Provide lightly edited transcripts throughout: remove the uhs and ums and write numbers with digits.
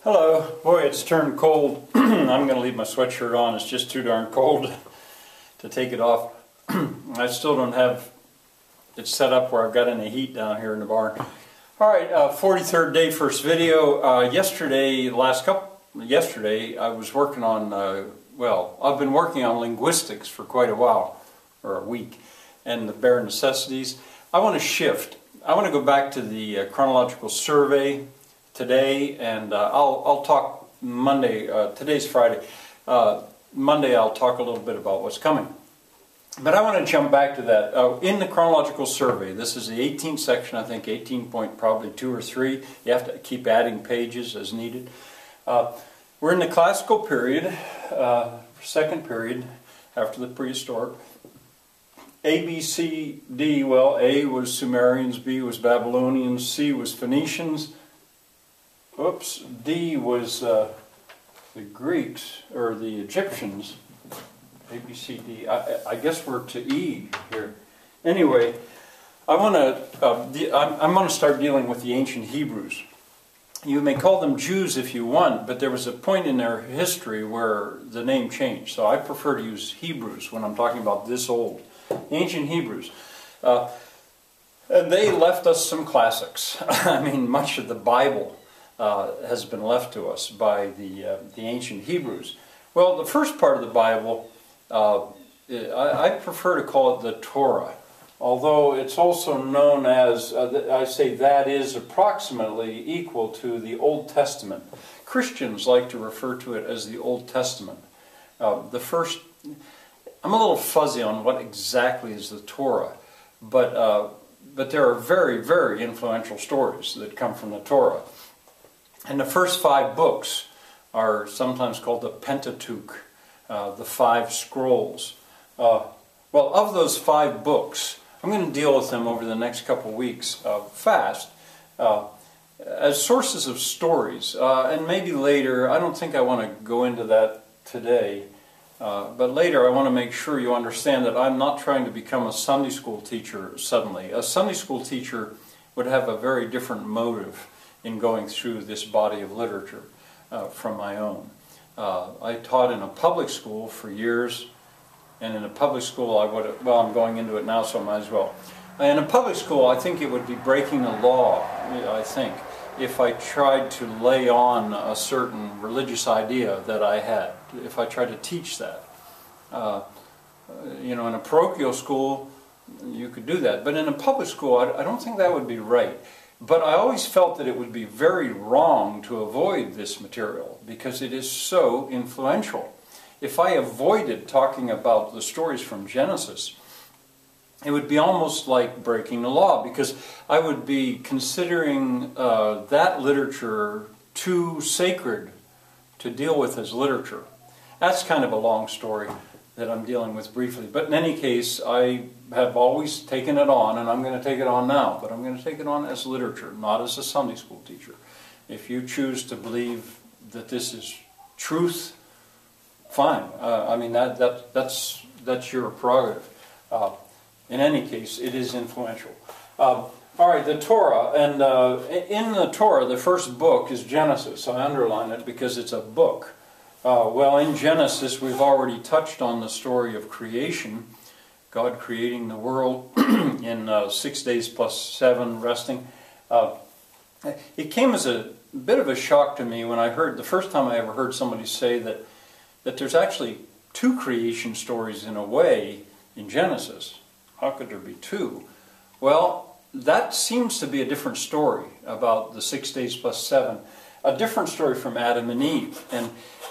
Hello. Boy, it's turned cold. I'm going to leave my sweatshirt on. It's just too darn cold to take it off. I still don't have it set up where I've got any heat down here in the barn. All right, 43rd day, first video. Yesterday I was working on, well, I've been working on linguistics for quite a while, or a week, and the bare necessities. I want to shift. I want to go back to the chronological survey today, and I'll talk Monday. Today's Friday. Monday I'll talk a little bit about what's coming. But I want to jump back to that. In the chronological survey, this is the 18th section, I think 18 point probably 2 or 3. You have to keep adding pages as needed. We're in the classical period, second period after the prehistoric. A, B, C, D, well, A was Sumerians, B was Babylonians, C was Phoenicians, oops, D was the Greeks, or the Egyptians. A, B, C, D. I guess we're to E here. Anyway, I'm going to start dealing with the ancient Hebrews. You may call them Jews if you want, but there was a point in their history where the name changed. So I prefer to use Hebrews when I'm talking about this old. Ancient Hebrews. And they left us some classics. I mean, much of the Bible has been left to us by the ancient Hebrews. Well, the first part of the Bible, I prefer to call it the Torah, although it's also known as, I say that is approximately equal to the Old Testament. Christians like to refer to it as the Old Testament. The first, I'm a little fuzzy on what exactly is the Torah, but there are very, very influential stories that come from the Torah. And the first 5 books are sometimes called the Pentateuch, the 5 scrolls. Well, of those 5 books, I'm going to deal with them over the next couple of weeks fast as sources of stories. And maybe later, I don't think I want to go into that today, but later I want to make sure you understand that I'm not trying to become a Sunday school teacher suddenly. A Sunday school teacher would have a very different motive in going through this body of literature from my own. I taught in a public school for years, and in a public school I would have, well, I'm going into it now, so I might as well. In a public school, I think it would be breaking the law, I think, if I tried to lay on a certain religious idea that I had, if I tried to teach that. You know, in a parochial school, you could do that, but in a public school, I don't think that would be right. But I always felt that it would be very wrong to avoid this material because it is so influential. If I avoided talking about the stories from Genesis, it would be almost like breaking the law because I would be considering that literature too sacred to deal with as literature. That's kind of a long story that I'm dealing with briefly. But in any case, I have always taken it on, and I'm going to take it on now, but I'm going to take it on as literature, not as a Sunday school teacher. If you choose to believe that this is truth, fine. I mean, that's your prerogative. In any case, it is influential. All right, the Torah, and in the Torah, the first book is Genesis. I underline it because it's a book. Well, in Genesis, we've already touched on the story of creation, God creating the world in 6 days plus 7 resting. It came as a bit of a shock to me when I heard, the first time I ever heard somebody say that there's actually 2 creation stories in a way in Genesis. How could there be 2? Well, that seems to be a different story about the 6 days plus 7. A different story from Adam and Eve.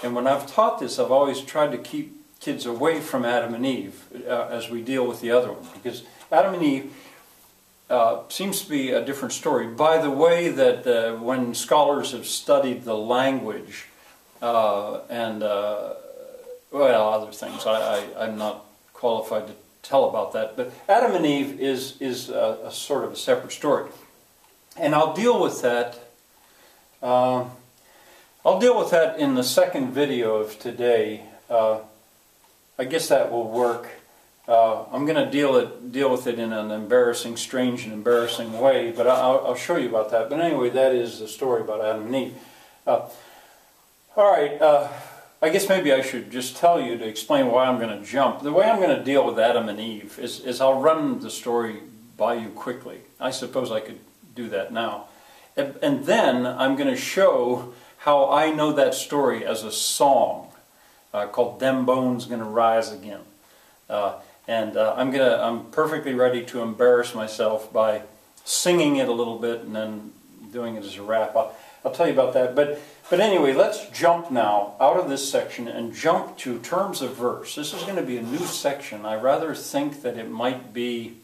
And when I've taught this, I've always tried to keep kids away from Adam and Eve as we deal with the other one. Because Adam and Eve seems to be a different story. By the way, that when scholars have studied the language and, well, other things, I'm not qualified to tell about that. But Adam and Eve is a sort of a separate story. And I'll deal with that. I'll deal with that in the second video of today. I guess that will work. I'm going to deal with it in an embarrassing, strange and embarrassing way, but I'll show you about that. But anyway, that is the story about Adam and Eve. All right, I guess maybe I should just tell you to explain why I'm going to jump. The way I'm going to deal with Adam and Eve is I'll run the story by you quickly. I suppose I could do that now. And then I'm going to show how I know that story as a song called "Them Bones Gonna Rise Again." I'm perfectly ready to embarrass myself by singing it a little bit and then doing it as a rap. I'll tell you about that. But anyway, let's jump now out of this section and jump to terms of verse. This is going to be a new section. I rather think that it might be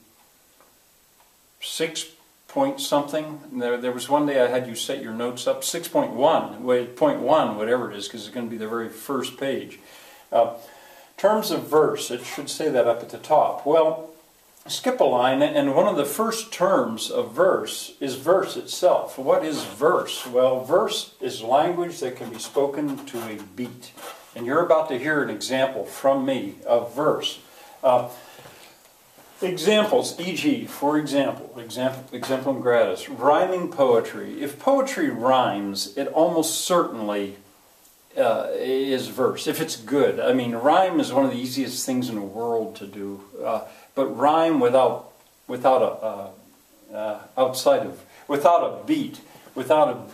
6 point something. There was one day I had you set your notes up. 6.1, point 1, whatever it is, because it's going to be the very first page. Terms of verse, it should say that up at the top. Well, skip a line, and one of the first terms of verse is verse itself. What is verse? Well, verse is language that can be spoken to a beat. And you're about to hear an example from me of verse. Examples, e.g., for example, exemplum gratis, rhyming poetry. If poetry rhymes, it almost certainly is verse, if it's good. I mean, rhyme is one of the easiest things in the world to do, but rhyme without a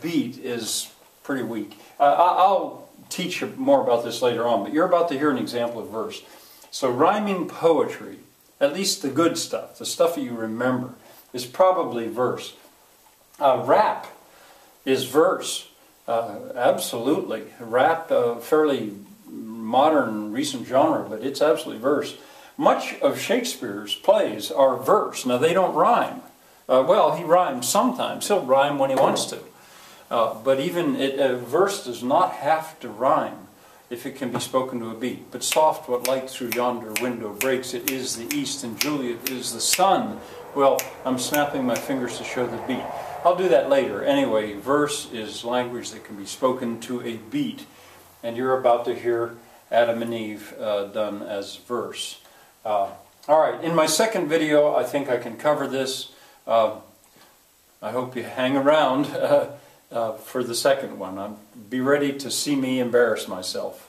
beat is pretty weak. I'll teach you more about this later on, but you're about to hear an example of verse. So rhyming poetry, at least the good stuff, the stuff that you remember, is probably verse. Rap is verse. Absolutely. Rap, fairly modern, recent genre, but it's absolutely verse. Much of Shakespeare's plays are verse. Now, they don't rhyme. Well, he rhymes sometimes. He'll rhyme when he wants to. But even verse does not have to rhyme if it can be spoken to a beat. But soft what light through yonder window breaks, it is the east, and Juliet is the sun. Well, I'm snapping my fingers to show the beat. I'll do that later. Anyway, verse is language that can be spoken to a beat. And you're about to hear Adam and Eve done as verse. All right, in my second video, I think I can cover this. I hope you hang around for the second one. Be ready to see me embarrass myself.